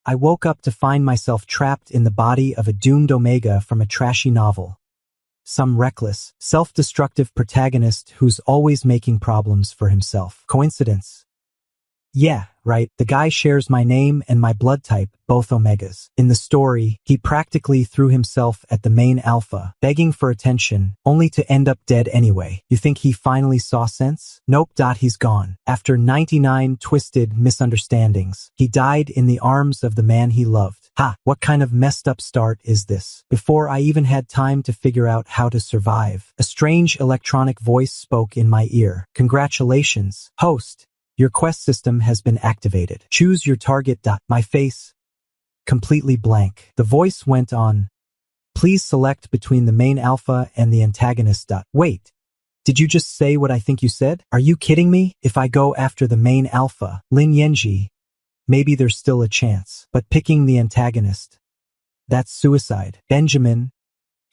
I woke up to find myself trapped in the body of a doomed Omega from a trashy novel. Some reckless, self-destructive protagonist who's always making problems for himself. Coincidence? Yeah, right, the guy shares my name and my blood type, both Omegas. In the story, he practically threw himself at the main alpha, begging for attention, only to end up dead anyway. You think he finally saw sense? Nope. He's gone. After 99 twisted misunderstandings, he died in the arms of the man he loved. Ha, what kind of messed up start is this? Before I even had time to figure out how to survive, a strange electronic voice spoke in my ear. Congratulations, host. Your quest system has been activated. Choose your target. My face, completely blank. The voice went on. Please select between the main alpha and the antagonist. Wait, did you just say what I think you said? Are you kidding me? If I go after the main alpha, Lin Yanji, maybe there's still a chance. But picking the antagonist, that's suicide. Benjamin,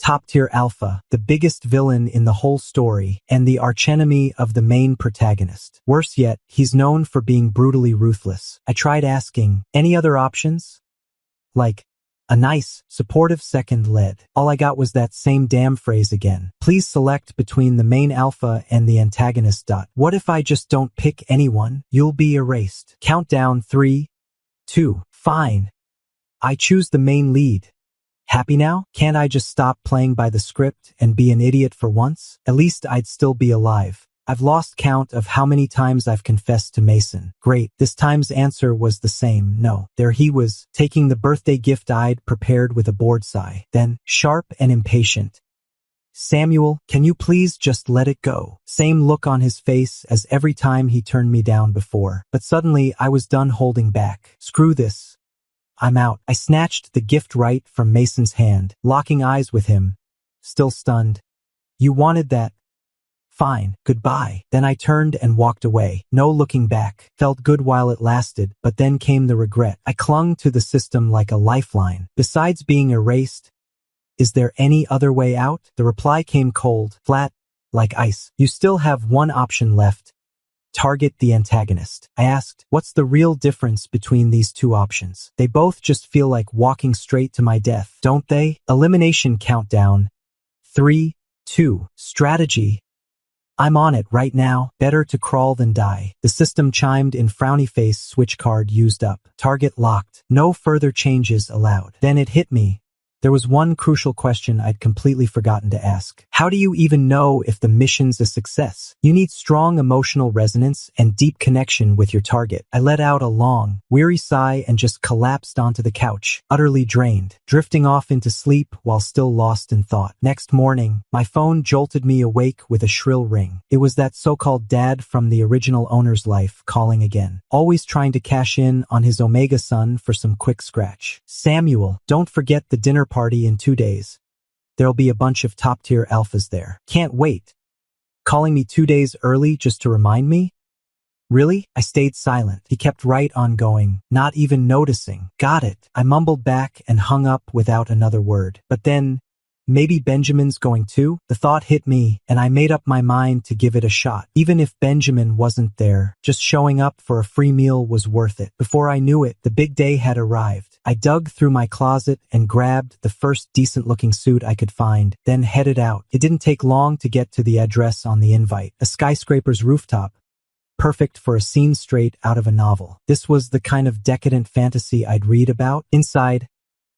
top-tier alpha, the biggest villain in the whole story, and the archenemy of the main protagonist. Worse yet, he's known for being brutally ruthless. I tried asking, any other options? Like, a nice, supportive second lead. All I got was that same damn phrase again. Please select between the main alpha and the antagonist. What if I just don't pick anyone? You'll be erased. Countdown 3, 2, fine. I choose the main lead. Happy now? Can't I just stop playing by the script and be an idiot for once? At least I'd still be alive. I've lost count of how many times I've confessed to Mason. Great, this time's answer was the same, no. There he was, taking the birthday gift I'd prepared with a bored sigh. Then, sharp and impatient. Samuel, can you please just let it go? Same look on his face as every time he turned me down before. But suddenly I was done holding back. Screw this. I'm out. I snatched the gift right from Mason's hand, locking eyes with him, still stunned. You wanted that? Fine, goodbye. Then I turned and walked away. No looking back. Felt good while it lasted, but then came the regret. I clung to the system like a lifeline. Besides being erased, is there any other way out? The reply came cold, flat, like ice. You still have one option left. Target the antagonist. I asked, what's the real difference between these two options? They both just feel like walking straight to my death, don't they? Elimination countdown. 3, 2, strategy. I'm on it right now. Better to crawl than die. The system chimed in frowny face. Switch card used up. Target locked. No further changes allowed. Then it hit me. There was one crucial question I'd completely forgotten to ask. How do you even know if the mission's a success? You need strong emotional resonance and deep connection with your target. I let out a long, weary sigh and just collapsed onto the couch, utterly drained, drifting off into sleep while still lost in thought. Next morning, my phone jolted me awake with a shrill ring. It was that so-called dad from the original owner's life calling again, always trying to cash in on his Omega son for some quick scratch. Samuel, don't forget the dinner party in 2 days. There'll be a bunch of top-tier alphas there. Can't wait. Calling me 2 days early just to remind me? Really? I stayed silent. He kept right on going, not even noticing. Got it. I mumbled back and hung up without another word. But then, maybe Benjamin's going too? The thought hit me, and I made up my mind to give it a shot. Even if Benjamin wasn't there, just showing up for a free meal was worth it. Before I knew it, the big day had arrived. I dug through my closet and grabbed the first decent-looking suit I could find, then headed out. It didn't take long to get to the address on the invite, a skyscraper's rooftop. Perfect for a scene straight out of a novel. This was the kind of decadent fantasy I'd read about. Inside,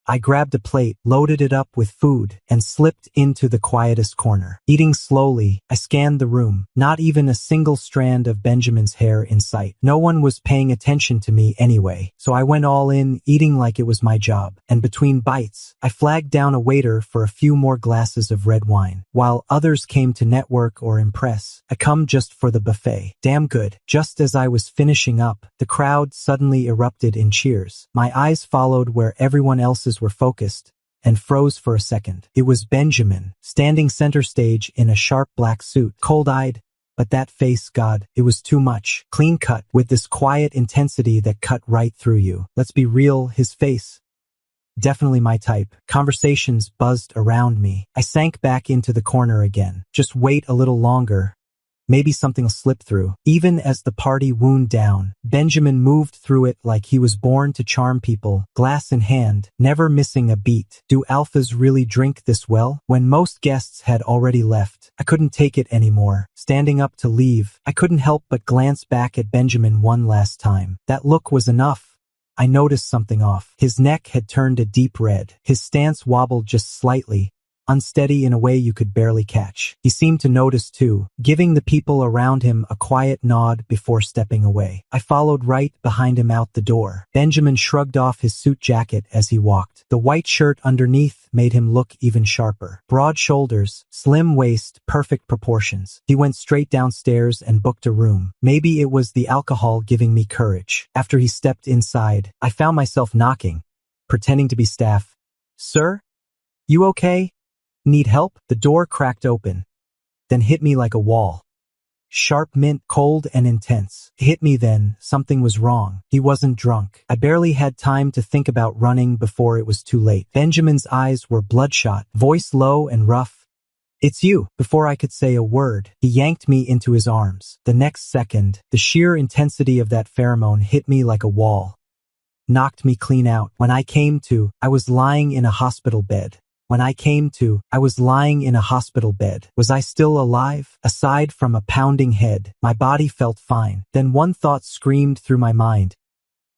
I grabbed a plate, loaded it up with food, and slipped into the quietest corner. Eating slowly, I scanned the room. Not even a single strand of Benjamin's hair in sight. No one was paying attention to me anyway, so I went all in, eating like it was my job. And between bites, I flagged down a waiter for a few more glasses of red wine. While others came to network or impress, I come just for the buffet. Damn good. Just as I was finishing up, the crowd suddenly erupted in cheers. My eyes followed where everyone else's were focused, and froze for a second. It was Benjamin, standing center stage in a sharp black suit, cold-eyed, but that face, God, it was too much. Clean cut, with this quiet intensity that cut right through you. Let's be real, his face. Definitely my type. Conversations buzzed around me. I sank back into the corner again. Just wait a little longer. Maybe something'll slip through. Even as the party wound down, Benjamin moved through it like he was born to charm people, glass in hand, never missing a beat. Do alphas really drink this well? When most guests had already left, I couldn't take it anymore. Standing up to leave, I couldn't help but glance back at Benjamin one last time. That look was enough. I noticed something off. His neck had turned a deep red. His stance wobbled just slightly, unsteady in a way you could barely catch. He seemed to notice too, giving the people around him a quiet nod before stepping away. I followed right behind him out the door. Benjamin shrugged off his suit jacket as he walked. The white shirt underneath made him look even sharper. Broad shoulders, slim waist, perfect proportions. He went straight downstairs and booked a room. Maybe it was the alcohol giving me courage. After he stepped inside, I found myself knocking, pretending to be staff. "Sir? You okay? Need help?" The door cracked open, then hit me like a wall. Sharp mint, cold and intense. It hit me then, something was wrong. He wasn't drunk. I barely had time to think about running before it was too late. Benjamin's eyes were bloodshot, voice low and rough. "It's you." Before I could say a word, he yanked me into his arms. The next second, the sheer intensity of that pheromone hit me like a wall. Knocked me clean out. When I came to, I was lying in a hospital bed. Was I still alive? Aside from a pounding head, my body felt fine. Then one thought screamed through my mind.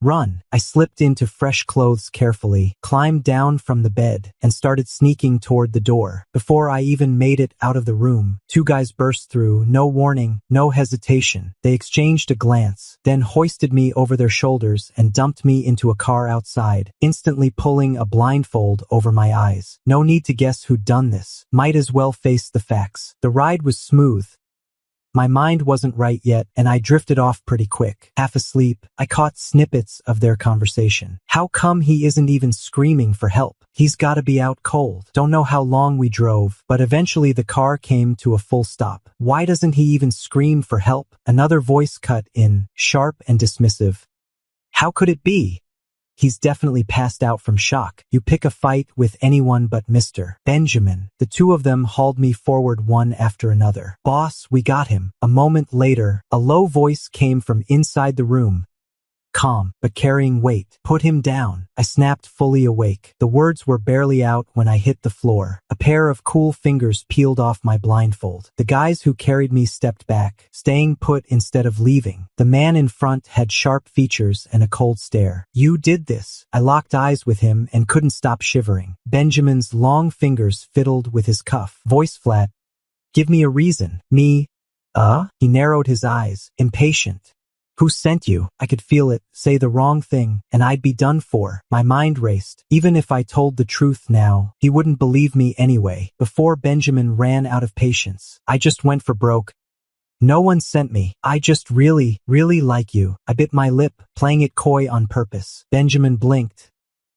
Run. I slipped into fresh clothes carefully, climbed down from the bed, and started sneaking toward the door. Before I even made it out of the room, two guys burst through, no warning, no hesitation. They exchanged a glance, then hoisted me over their shoulders and dumped me into a car outside, instantly pulling a blindfold over my eyes. No need to guess who'd done this. Might as well face the facts. The ride was smooth. My mind wasn't right yet, and I drifted off pretty quick. Half asleep, I caught snippets of their conversation. How come he isn't even screaming for help? He's gotta be out cold. Don't know how long we drove, but eventually the car came to a full stop. Why doesn't he even scream for help? Another voice cut in, sharp and dismissive. How could it be? He's definitely passed out from shock. You pick a fight with anyone but Mr. Benjamin. The two of them hauled me forward one after another. Boss, we got him. A moment later, a low voice came from inside the room. Calm, but carrying weight. Put him down. I snapped, fully awake. The words were barely out when I hit the floor. A pair of cool fingers peeled off my blindfold. The guys who carried me stepped back, staying put instead of leaving. The man in front had sharp features and a cold stare. You did this. I locked eyes with him and couldn't stop shivering. Benjamin's long fingers fiddled with his cuff. Voice flat. Give me a reason. Me? He narrowed his eyes, impatient. Who sent you? I could feel it. Say the wrong thing, and I'd be done for. My mind raced. Even if I told the truth now, he wouldn't believe me anyway. Before Benjamin ran out of patience, I just went for broke. No one sent me. I just really like you. I bit my lip, playing it coy on purpose. Benjamin blinked,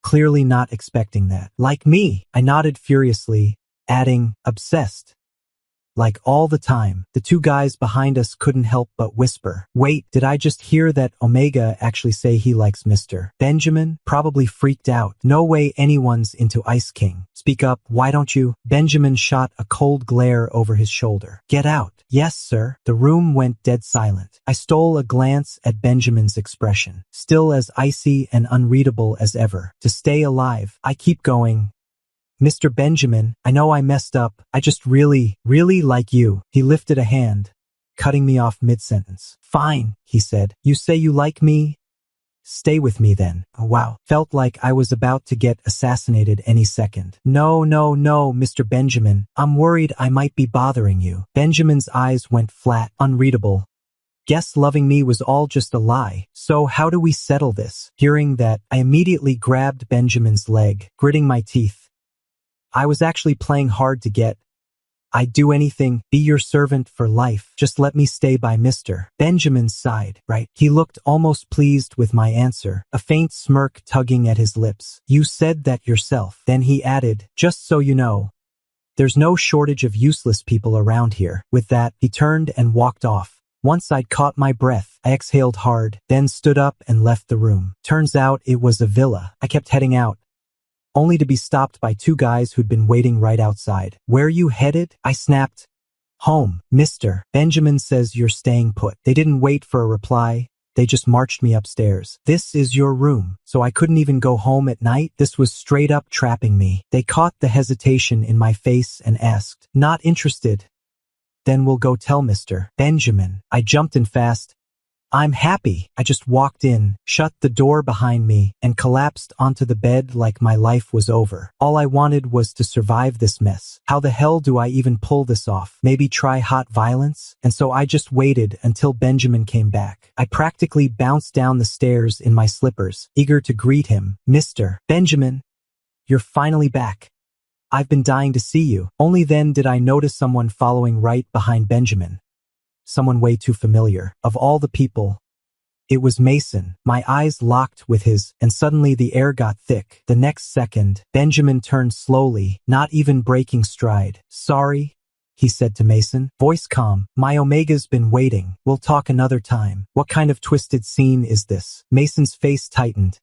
clearly not expecting that. Like me, I nodded furiously, adding, obsessed. Like all the time. The two guys behind us couldn't help but whisper. Wait, did I just hear that Omega actually say he likes Mr. Benjamin? Probably freaked out. No way anyone's into Ice King. Speak up, why don't you? Benjamin shot a cold glare over his shoulder. Get out. Yes, sir. The room went dead silent. I stole a glance at Benjamin's expression, still as icy and unreadable as ever. To stay alive, I keep going. Mr. Benjamin, I know I messed up. I just really like you. He lifted a hand, cutting me off mid-sentence. Fine, he said. You say you like me? Stay with me then. Oh, wow. Felt like I was about to get assassinated any second. No, Mr. Benjamin. I'm worried I might be bothering you. Benjamin's eyes went flat, unreadable. Guess loving me was all just a lie. So how do we settle this? Hearing that, I immediately grabbed Benjamin's leg, gritting my teeth. I was actually playing hard to get. I'd do anything, be your servant for life. Just let me stay by Mr. Benjamin's side, right? He looked almost pleased with my answer, a faint smirk tugging at his lips. You said that yourself. Then he added, just so you know, there's no shortage of useless people around here. With that, he turned and walked off. Once I'd caught my breath, I exhaled hard, then stood up and left the room. Turns out it was a villa. I kept heading out, only to be stopped by two guys who'd been waiting right outside. Where you headed? I snapped. Home, mister. Benjamin says you're staying put. They didn't wait for a reply. They just marched me upstairs. This is your room. So I couldn't even go home at night? This was straight up trapping me. They caught the hesitation in my face and asked, not interested? Then we'll go tell Mr. Benjamin. I jumped in fast. I'm happy. I just walked in, shut the door behind me, and collapsed onto the bed like my life was over. All I wanted was to survive this mess. How the hell do I even pull this off? Maybe try hot violence? And so I just waited until Benjamin came back. I practically bounced down the stairs in my slippers, eager to greet him. Mr. Benjamin, you're finally back. I've been dying to see you. Only then did I notice someone following right behind Benjamin. Someone way too familiar. Of all the people, it was Mason. My eyes locked with his, and suddenly the air got thick. The next second, Benjamin turned slowly, not even breaking stride. Sorry, he said to Mason, voice calm. My Omega's been waiting. We'll talk another time. What kind of twisted scene is this? Mason's face tightened.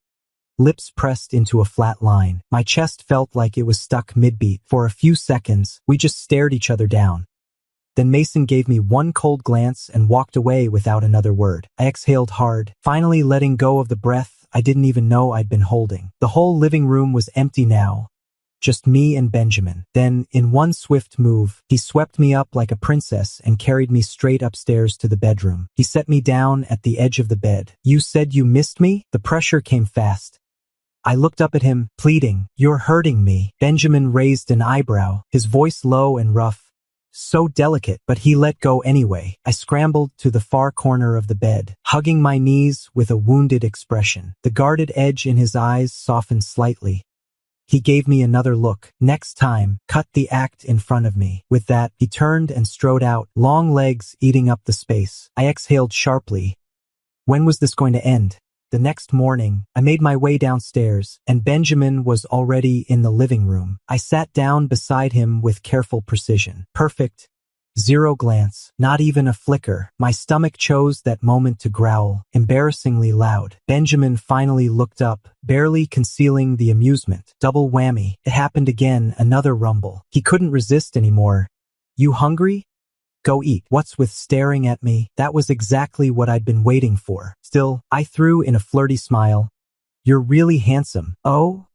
Lips pressed into a flat line. My chest felt like it was stuck mid-beat. For a few seconds, we just stared each other down. Then Mason gave me one cold glance and walked away without another word. I exhaled hard, finally letting go of the breath I didn't even know I'd been holding. The whole living room was empty now, just me and Benjamin. Then, in one swift move, he swept me up like a princess and carried me straight upstairs to the bedroom. He set me down at the edge of the bed. You said you missed me? The pressure came fast. I looked up at him, pleading, you're hurting me. Benjamin raised an eyebrow, his voice low and rough. So delicate, but he let go anyway. I scrambled to the far corner of the bed, hugging my knees with a wounded expression. The guarded edge in his eyes softened slightly. He gave me another look. Next time, cut the act in front of me. With that, he turned and strode out, long legs eating up the space. I exhaled sharply. When was this going to end? The next morning, I made my way downstairs, and Benjamin was already in the living room. I sat down beside him with careful precision. Perfect. Zero glance, not even a flicker. My stomach chose that moment to growl, embarrassingly loud. Benjamin finally looked up, barely concealing the amusement. Double whammy. It happened again, another rumble. He couldn't resist anymore. You hungry? Go eat. What's with staring at me? That was exactly what I'd been waiting for. Still, I threw in a flirty smile. You're really handsome. Oh?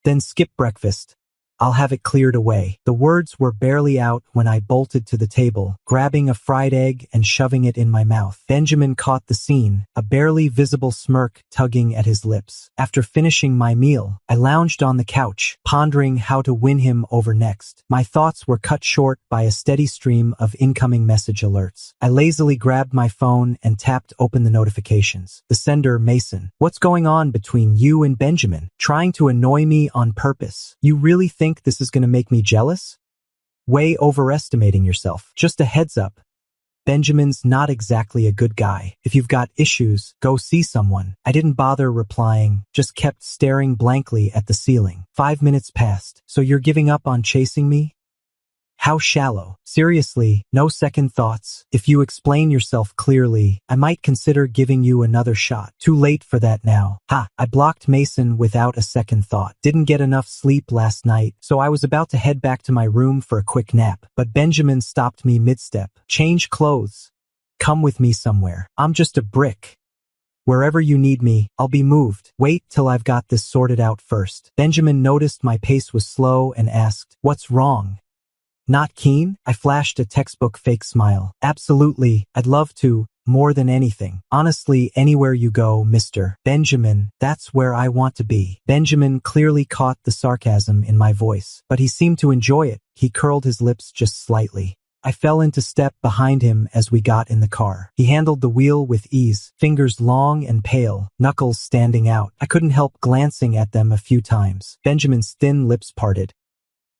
Then skip breakfast. I'll have it cleared away. The words were barely out when I bolted to the table, grabbing a fried egg and shoving it in my mouth. Benjamin caught the scene, a barely visible smirk tugging at his lips. After finishing my meal, I lounged on the couch, pondering how to win him over next. My thoughts were cut short by a steady stream of incoming message alerts. I lazily grabbed my phone and tapped open the notifications. The sender, Mason. What's going on between you and Benjamin? Trying to annoy me on purpose? You really think this is going to make me jealous? Way overestimating yourself. Just a heads up. Benjamin's not exactly a good guy. If you've got issues, go see someone. I didn't bother replying, just kept staring blankly at the ceiling. 5 minutes passed. So you're giving up on chasing me? How shallow. Seriously, no second thoughts. If you explain yourself clearly, I might consider giving you another shot. Too late for that now. Ha! I blocked Mason without a second thought. Didn't get enough sleep last night, so I was about to head back to my room for a quick nap. But Benjamin stopped me mid-step. Change clothes. Come with me somewhere. I'm just a brick. Wherever you need me, I'll be moved. Wait till I've got this sorted out first. Benjamin noticed my pace was slow and asked, what's wrong? Not keen? I flashed a textbook fake smile. Absolutely, I'd love to, more than anything. Honestly, anywhere you go, Mr. Benjamin, that's where I want to be. Benjamin clearly caught the sarcasm in my voice, but he seemed to enjoy it. He curled his lips just slightly. I fell into step behind him as we got in the car. He handled the wheel with ease, fingers long and pale, knuckles standing out. I couldn't help glancing at them a few times. Benjamin's thin lips parted.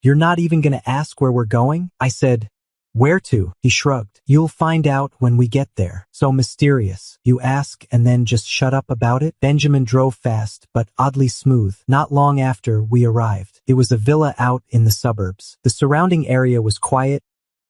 You're not even going to ask where we're going? I said, where to? He shrugged. You'll find out when we get there. So mysterious. You ask and then just shut up about it? Benjamin drove fast, but oddly smooth. Not long after we arrived. It was a villa out in the suburbs. The surrounding area was quiet,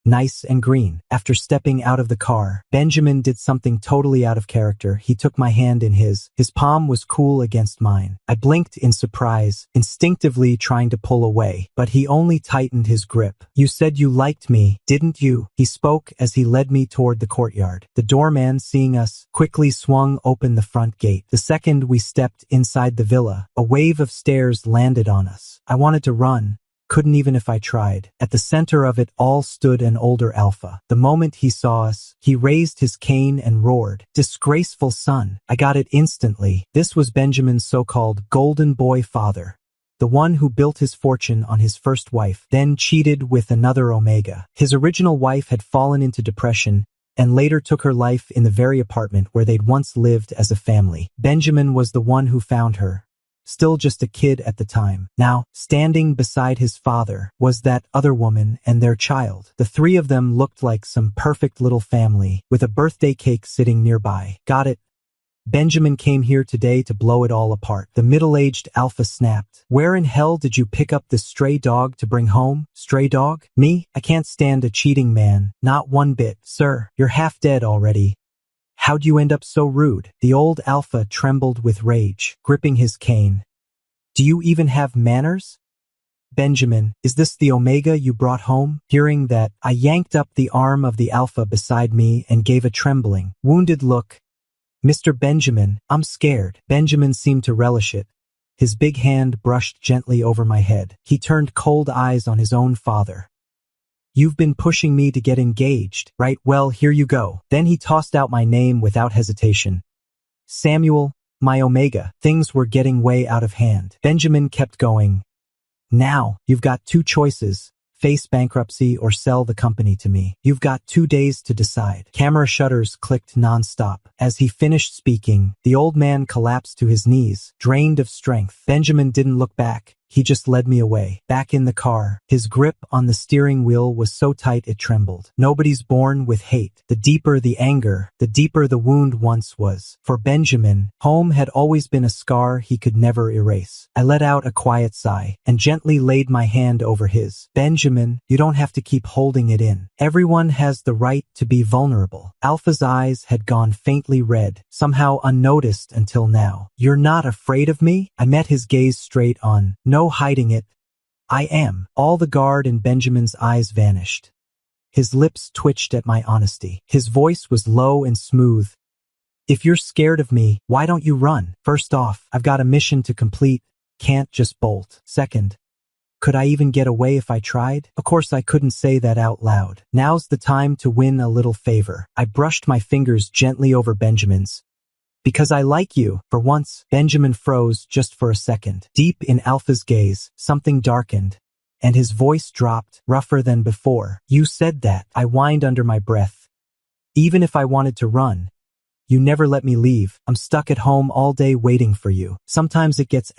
nice and green. After stepping out of the car, Benjamin did something totally out of character. He took my hand in his. His palm was cool against mine. I blinked in surprise, instinctively trying to pull away, but he only tightened his grip. "You said you liked me, didn't you?" He spoke as he led me toward the courtyard. The doorman, seeing us, quickly swung open the front gate. The second we stepped inside the villa, a wave of stairs landed on us. I wanted to run. Couldn't even if I tried. At the center of it all stood an older alpha. The moment he saw us, he raised his cane and roared, "Disgraceful son." I got it instantly. This was Benjamin's so-called golden boy father. The one who built his fortune on his first wife, then cheated with another Omega. His original wife had fallen into depression and later took her life in the very apartment where they'd once lived as a family. Benjamin was the one who found her. Still just a kid at the time. Now, standing beside his father was that other woman and their child. The three of them looked like some perfect little family, with a birthday cake sitting nearby. Got it. Benjamin came here today to blow it all apart. The middle-aged alpha snapped. "Where in hell did you pick up this stray dog to bring home? Stray dog? Me? I can't stand a cheating man. Not one bit. Sir, you're half dead already. How'd you end up so rude?" The old alpha trembled with rage, gripping his cane. "Do you even have manners? Benjamin, is this the Omega you brought home?" Hearing that, I yanked up the arm of the alpha beside me and gave a trembling, wounded look. "Mr. Benjamin, I'm scared." Benjamin seemed to relish it. His big hand brushed gently over my head. He turned cold eyes on his own father. "You've been pushing me to get engaged, right? Well, here you go." Then he tossed out my name without hesitation. "Samuel, my Omega." Things were getting way out of hand. Benjamin kept going. "Now, you've got two choices. Face bankruptcy or sell the company to me. You've got 2 days to decide." Camera shutters clicked nonstop. As he finished speaking, the old man collapsed to his knees, drained of strength. Benjamin didn't look back. He just led me away. Back in the car, his grip on the steering wheel was so tight it trembled. Nobody's born with hate. The deeper the anger, the deeper the wound once was. For Benjamin, home had always been a scar he could never erase. I let out a quiet sigh and gently laid my hand over his. "Benjamin, you don't have to keep holding it in. Everyone has the right to be vulnerable." Alpha's eyes had gone faintly red, somehow unnoticed until now. "You're not afraid of me?" I met his gaze straight on. "No hiding it. I am." All the guard in Benjamin's eyes vanished. His lips twitched at my honesty. His voice was low and smooth. "If you're scared of me, why don't you run? First off, I've got a mission to complete. Can't just bolt. Second, could I even get away if I tried? Of course I couldn't say that out loud. Now's the time to win a little favor. I brushed my fingers gently over Benjamin's. "Because I like you." For once, Benjamin froze just for a second. Deep in Alpha's gaze, something darkened, and his voice dropped, rougher than before. "You said that." I whined under my breath. "Even if I wanted to run, you never let me leave. I'm stuck at home all day waiting for you. Sometimes it gets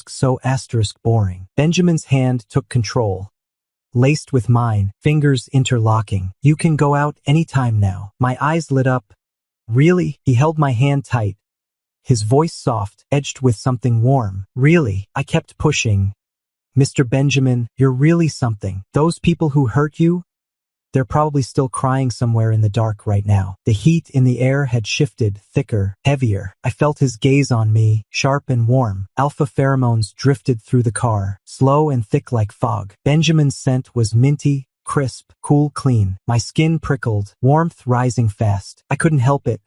so boring." Benjamin's hand took control, laced with mine, fingers interlocking. "You can go out anytime now." My eyes lit up. "Really?" He held my hand tight, his voice soft, edged with something warm. "Really?" I kept pushing. "Mr. Benjamin, you're really something. Those people who hurt you, they're probably still crying somewhere in the dark right now." The heat in the air had shifted, thicker, heavier. I felt his gaze on me, sharp and warm. Alpha pheromones drifted through the car, slow and thick like fog. Benjamin's scent was minty, crisp, cool, clean. My skin prickled, warmth rising fast. I couldn't help it.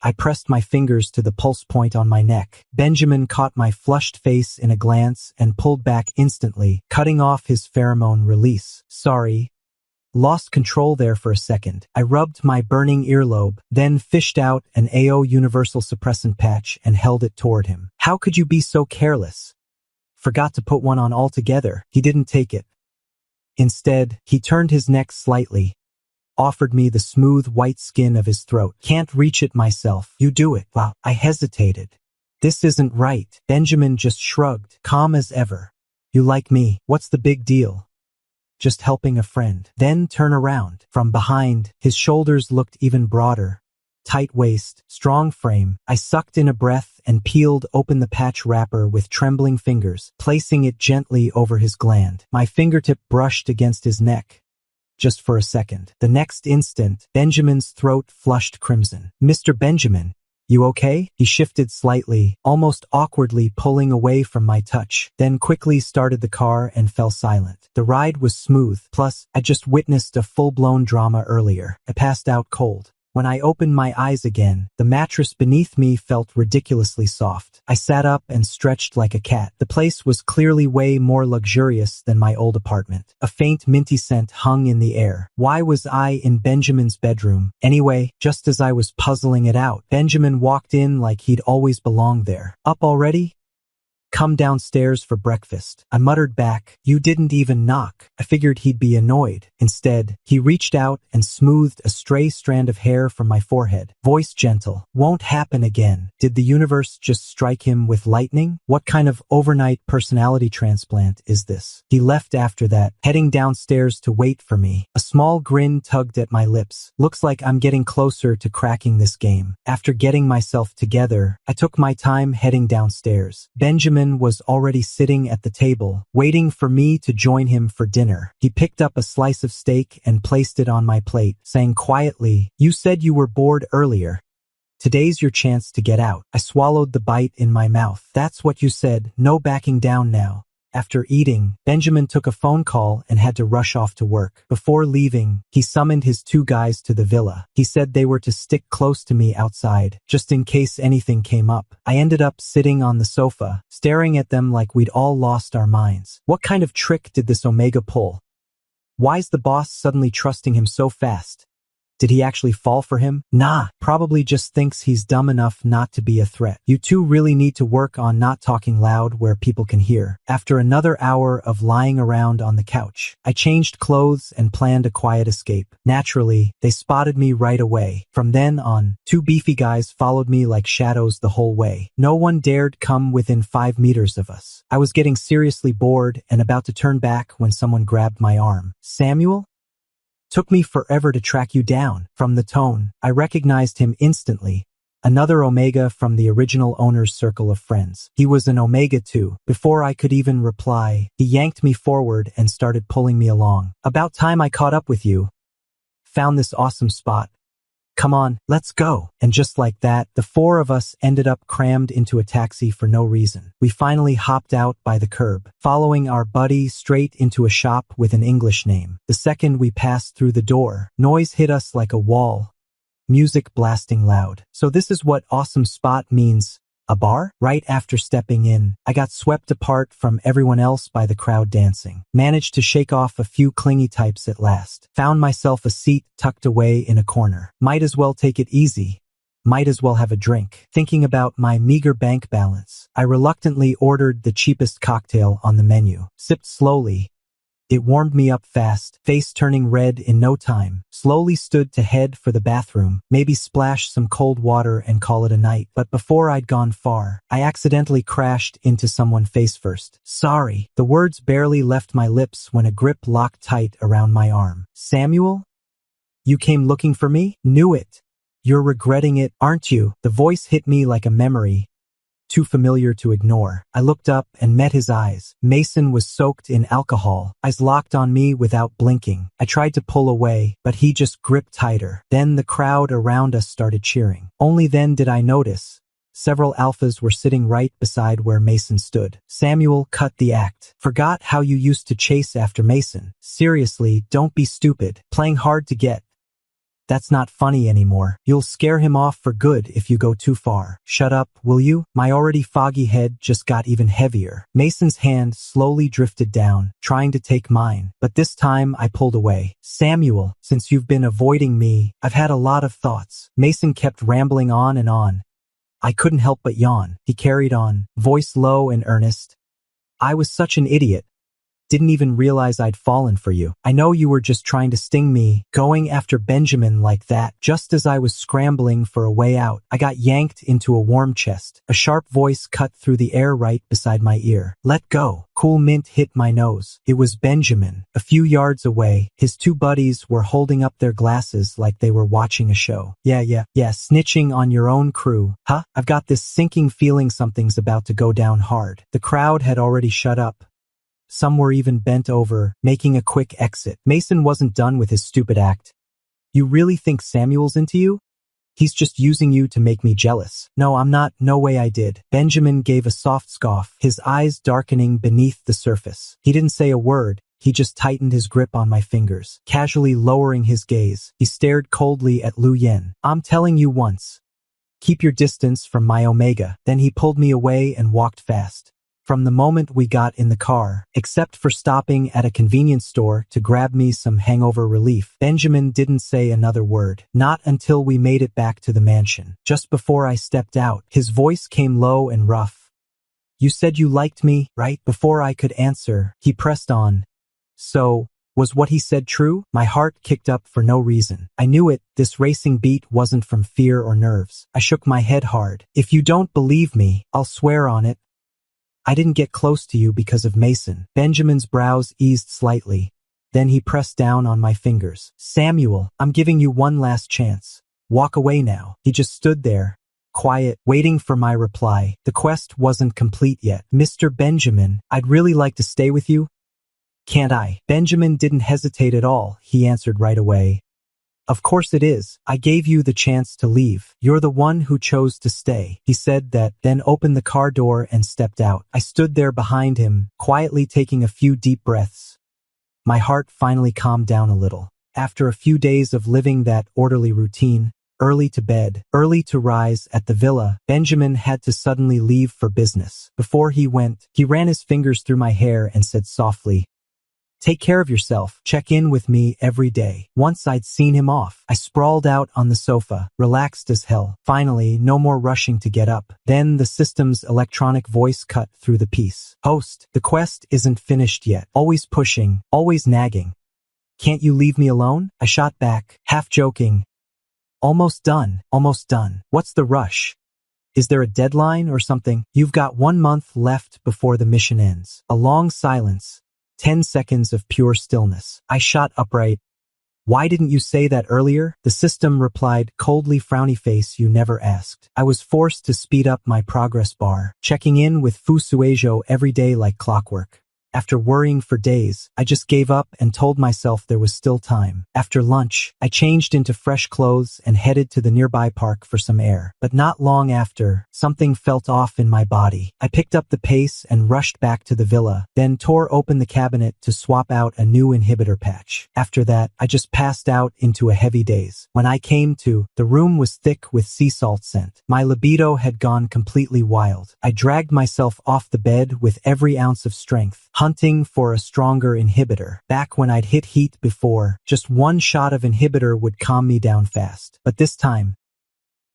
I pressed my fingers to the pulse point on my neck. Benjamin caught my flushed face in a glance and pulled back instantly, cutting off his pheromone release. "Sorry." Lost control there for a second. I rubbed my burning earlobe, then fished out an AO universal suppressant patch and held it toward him. "How could you be so careless?" "Forgot to put one on altogether." He didn't take it. Instead, he turned his neck slightly, offered me the smooth white skin of his throat. "Can't reach it myself. You do it." Wow. I hesitated. "This isn't right." Benjamin just shrugged, calm as ever. "You like me. What's the big deal? Just helping a friend." Then turn around. From behind, his shoulders looked even broader. Tight waist, strong frame. I sucked in a breath and peeled open the patch wrapper with trembling fingers, placing it gently over his gland. My fingertip brushed against his neck. just for a second. The next instant, Benjamin's throat flushed crimson. "Mr. Benjamin, you okay?" He shifted slightly, almost awkwardly pulling away from my touch, then quickly started the car and fell silent. The ride was smooth, plus I just witnessed a full-blown drama earlier. I passed out cold. When I opened my eyes again, the mattress beneath me felt ridiculously soft. I sat up and stretched like a cat. The place was clearly way more luxurious than my old apartment. A faint minty scent hung in the air. Why was I in Benjamin's bedroom? Anyway, just as I was puzzling it out, Benjamin walked in like he'd always belonged there. "Up already? Come downstairs for breakfast." I muttered back, "You didn't even knock." I figured he'd be annoyed. Instead, he reached out and smoothed a stray strand of hair from my forehead. Voice gentle. "Won't happen again." Did the universe just strike him with lightning? What kind of overnight personality transplant is this? He left after that, heading downstairs to wait for me. A small grin tugged at my lips. Looks like I'm getting closer to cracking this game. After getting myself together, I took my time heading downstairs. Benjamin was already sitting at the table, waiting for me to join him for dinner. He picked up a slice of steak and placed it on my plate, saying quietly, "You said you were bored earlier. Today's your chance to get out." I swallowed the bite in my mouth. "That's what you said, no backing down now." After eating, Benjamin took a phone call and had to rush off to work. Before leaving, he summoned his 2 guys to the villa. He said they were to stick close to me outside, just in case anything came up. I ended up sitting on the sofa, staring at them like we'd all lost our minds. What kind of trick did this Omega pull? Why's the boss suddenly trusting him so fast? Did he actually fall for him? Nah, probably just thinks he's dumb enough not to be a threat. You two really need to work on not talking loud where people can hear. After another hour of lying around on the couch, I changed clothes and planned a quiet escape. Naturally, they spotted me right away. From then on, 2 beefy guys followed me like shadows the whole way. No one dared come within 5 meters of us. I was getting seriously bored and about to turn back when someone grabbed my arm. "Samuel? Took me forever to track you down." From the tone, I recognized him instantly. Another Omega from the original owner's circle of friends. He was an Omega too. Before I could even reply, he yanked me forward and started pulling me along. "About time I caught up with you. Found this awesome spot. Come on, let's go." And just like that, the 4 of us ended up crammed into a taxi for no reason. We finally hopped out by the curb, following our buddy straight into a shop with an English name. The second we passed through the door, noise hit us like a wall. Music blasting loud. So this is what awesome spot means. A bar? Right after stepping in, I got swept apart from everyone else by the crowd dancing. Managed to shake off a few clingy types at last. Found myself a seat tucked away in a corner. Might as well take it easy. Might as well have a drink. Thinking about my meager bank balance, I reluctantly ordered the cheapest cocktail on the menu. Sipped slowly. It warmed me up fast, face turning red in no time. Slowly stood to head for the bathroom, maybe splash some cold water and call it a night. But before I'd gone far, I accidentally crashed into someone face first. "Sorry." The words barely left my lips when a grip locked tight around my arm. "Samuel? You came looking for me? Knew it. You're regretting it, aren't you?" The voice hit me like a memory, too familiar to ignore. I looked up and met his eyes. Mason was soaked in alcohol, eyes locked on me without blinking. I tried to pull away, but he just gripped tighter. Then the crowd around us started cheering. Only then did I notice several alphas were sitting right beside where Mason stood. Samuel cut the act. "Forgot how you used to chase after Mason. Seriously, don't be stupid. Playing hard to get. That's not funny anymore. You'll scare him off for good if you go too far. Shut up, will you?" My already foggy head just got even heavier. Mason's hand slowly drifted down, trying to take mine, but this time I pulled away. "Samuel, since you've been avoiding me, I've had a lot of thoughts." Mason kept rambling on and on. I couldn't help but yawn. He carried on, voice low and earnest. "I was such an idiot. Didn't even realize I'd fallen for you. I know you were just trying to sting me, going after Benjamin like that." Just as I was scrambling for a way out, I got yanked into a warm chest. A sharp voice cut through the air right beside my ear. "Let go." Cool mint hit my nose. It was Benjamin. A few yards away, his 2 buddies were holding up their glasses like they were watching a show. Yeah, snitching on your own crew. Huh? I've got this sinking feeling something's about to go down hard. The crowd had already shut up, Some were even bent over, making a quick exit. Mason wasn't done with his stupid act. You really think Samuel's into you? He's just using you to make me jealous. No, I'm not. No way I did. Benjamin gave a soft scoff, his eyes darkening beneath the surface. He didn't say a word. He just tightened his grip on my fingers, casually lowering his gaze. He stared coldly at Lu Yen. I'm telling you once. Keep your distance from my Omega. Then he pulled me away and walked fast. From the moment we got in the car, except for stopping at a convenience store to grab me some hangover relief, Benjamin didn't say another word. Not until we made it back to the mansion. Just before I stepped out, his voice came low and rough. You said you liked me, right? Before I could answer, he pressed on. So, was what he said true? My heart kicked up for no reason. I knew it. This racing beat wasn't from fear or nerves. I shook my head hard. If you don't believe me, I'll swear on it. I didn't get close to you because of Mason. Benjamin's brows eased slightly. Then he pressed down on my fingers. Samuel, I'm giving you one last chance. Walk away now. He just stood there, quiet, waiting for my reply. The quest wasn't complete yet. Mr. Benjamin, I'd really like to stay with you. Can't I? Benjamin didn't hesitate at all. He answered right away. Of course it is. I gave you the chance to leave. You're the one who chose to stay. He said that, then opened the car door and stepped out. I stood there behind him, quietly taking a few deep breaths. My heart finally calmed down a little. After a few days of living that orderly routine, early to bed, early to rise at the villa, Benjamin had to suddenly leave for business. Before he went, he ran his fingers through my hair and said softly, Take care of yourself. Check in with me every day. Once I'd seen him off, I sprawled out on the sofa, relaxed as hell. Finally, no more rushing to get up. Then the system's electronic voice cut through the peace. Host, the quest isn't finished yet. Always pushing, always nagging. Can't you leave me alone? I shot back, half joking. Almost done, almost done. What's the rush? Is there a deadline or something? You've got 1 month left before the mission ends. A long silence. 10 seconds of pure stillness. I shot upright. Why didn't you say that earlier? The system replied, coldly frowny face, you never asked. I was forced to speed up my progress bar, checking in with Fu Suizhou every day like clockwork. After worrying for days, I just gave up and told myself there was still time. After lunch, I changed into fresh clothes and headed to the nearby park for some air. But not long after, something felt off in my body. I picked up the pace and rushed back to the villa, then tore open the cabinet to swap out a new inhibitor patch. After that, I just passed out into a heavy daze. When I came to, the room was thick with sea salt scent. My libido had gone completely wild. I dragged myself off the bed with every ounce of strength, hunting for a stronger inhibitor. Back when I'd hit heat before, just one shot of inhibitor would calm me down fast. But this time,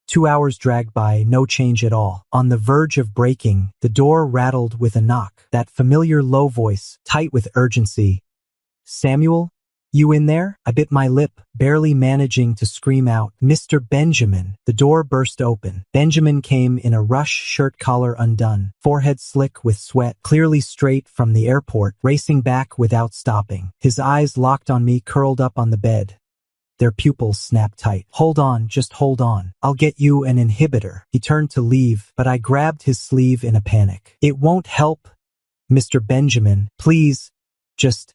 2 hours dragged by, no change at all. On the verge of breaking, the door rattled with a knock. That familiar low voice, tight with urgency. Samuel? You in there? I bit my lip, barely managing to scream out, Mr. Benjamin. The door burst open. Benjamin came in a rush, shirt collar undone, forehead slick with sweat, clearly straight from the airport, racing back without stopping. His eyes locked on me, curled up on the bed. Their pupils snapped tight. Hold on, just hold on. I'll get you an inhibitor. He turned to leave, but I grabbed his sleeve in a panic. It won't help. Mr. Benjamin, please, just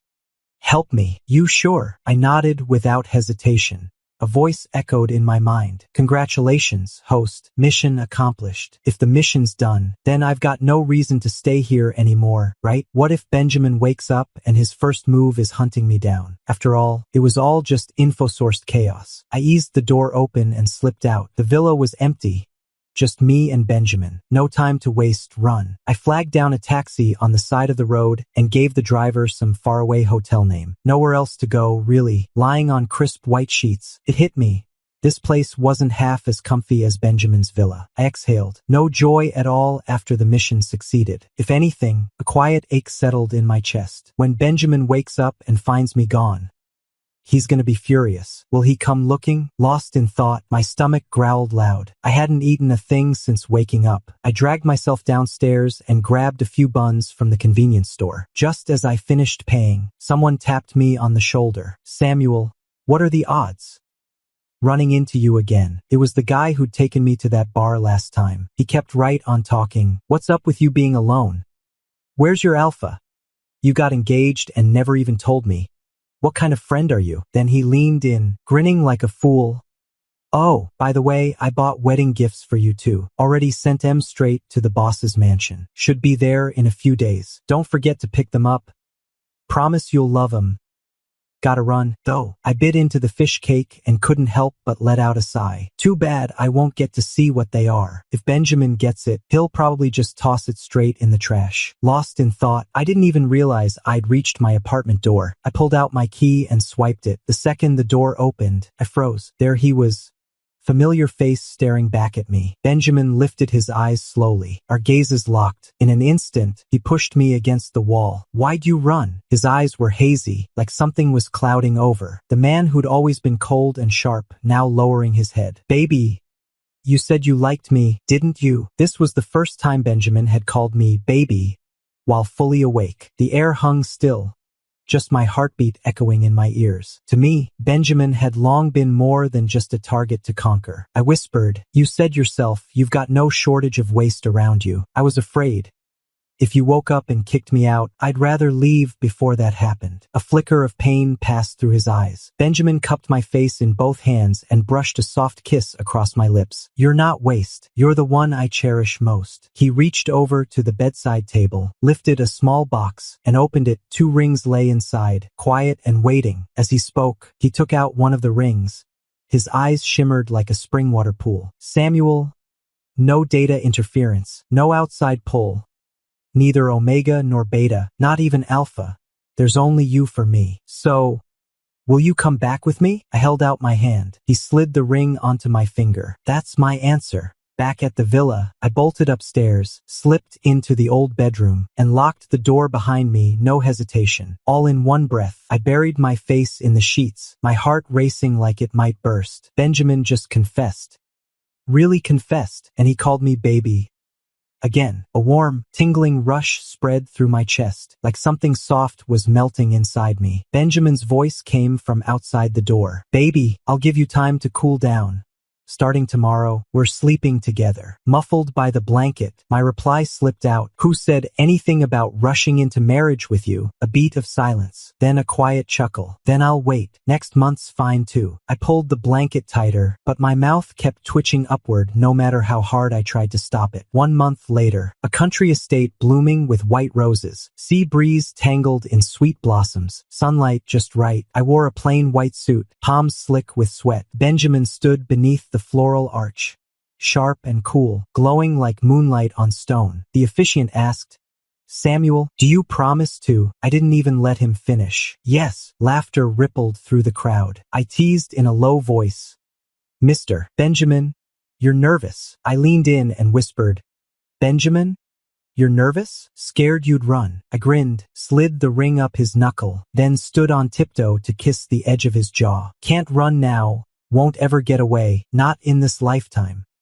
help me. You sure? I nodded without hesitation. A voice echoed in my mind. Congratulations, host. Mission accomplished. If the mission's done, then I've got no reason to stay here anymore, right? What if Benjamin wakes up and his first move is hunting me down? After all, it was all just info-sourced chaos. I eased the door open and slipped out. The villa was empty. Just me and Benjamin. No time to waste, run. I flagged down a taxi on the side of the road and gave the driver some faraway hotel name. Nowhere else to go, really. Lying on crisp white sheets, it hit me. This place wasn't half as comfy as Benjamin's villa. I exhaled. No joy at all after the mission succeeded. If anything, a quiet ache settled in my chest. When Benjamin wakes up and finds me gone, he's gonna be furious. Will he come looking? Lost in thought, my stomach growled loud. I hadn't eaten a thing since waking up. I dragged myself downstairs and grabbed a few buns from the convenience store. Just as I finished paying, someone tapped me on the shoulder. Samuel, what are the odds? Running into you again. It was the guy who'd taken me to that bar last time. He kept right on talking. What's up with you being alone? Where's your alpha? You got engaged and never even told me. What kind of friend are you? Then he leaned in, grinning like a fool. Oh, by the way, I bought wedding gifts for you too. Already sent them straight to the boss's mansion. Should be there in a few days. Don't forget to pick them up. Promise you'll love 'em. Gotta run, though. I bit into the fish cake and couldn't help but let out a sigh. Too bad I won't get to see what they are. If Benjamin gets it, he'll probably just toss it straight in the trash. Lost in thought, I didn't even realize I'd reached my apartment door. I pulled out my key and swiped it. The second the door opened, I froze. There he was. Familiar face staring back at me. Benjamin lifted his eyes slowly. Our gazes locked. In an instant, he pushed me against the wall. Why'd you run? His eyes were hazy, like something was clouding over. The man who'd always been cold and sharp, now lowering his head. Baby, you said you liked me, didn't you? This was the first time Benjamin had called me baby, while fully awake. The air hung still, just my heartbeat echoing in my ears. To me, Benjamin had long been more than just a target to conquer. I whispered, you said yourself, you've got no shortage of waste around you. I was afraid. If you woke up and kicked me out, I'd rather leave before that happened. A flicker of pain passed through his eyes. Benjamin cupped my face in both hands and brushed a soft kiss across my lips. You're not waste. You're the one I cherish most. He reached over to the bedside table, lifted a small box, and opened it. 2 rings lay inside, quiet and waiting. As he spoke, he took out one of the rings. His eyes shimmered like a spring water pool. Samuel, no data interference, no outside pull. Neither omega nor beta, not even alpha. There's only you for me. So, will you come back with me? I held out my hand. He slid the ring onto my finger. That's my answer. Back at the villa, I bolted upstairs, slipped into the old bedroom, and locked the door behind me, no hesitation. All in one breath, I buried my face in the sheets, my heart racing like it might burst. Benjamin just confessed. Really confessed, and he called me baby. Again, a warm, tingling rush spread through my chest, like something soft was melting inside me. Benjamin's voice came from outside the door. Baby, I'll give you time to cool down. Starting tomorrow, we're sleeping together. Muffled by the blanket, my reply slipped out. Who said anything about rushing into marriage with you? A beat of silence, then a quiet chuckle. Then I'll wait. Next month's fine too. I pulled the blanket tighter, but my mouth kept twitching upward no matter how hard I tried to stop it. 1 month later, a country estate blooming with white roses, sea breeze tangled in sweet blossoms, sunlight just right. I wore a plain white suit, palms slick with sweat. Benjamin stood beneath the floral arch, sharp and cool, glowing like moonlight on stone. The officiant asked, Samuel, do you promise to? I didn't even let him finish. Yes. Laughter rippled through the crowd. I teased in a low voice. Mr. Benjamin, you're nervous. I leaned in and whispered, Benjamin? You're nervous? Scared you'd run. I grinned, slid the ring up his knuckle, then stood on tiptoe to kiss the edge of his jaw. Can't run now. Won't ever get away, not in this lifetime.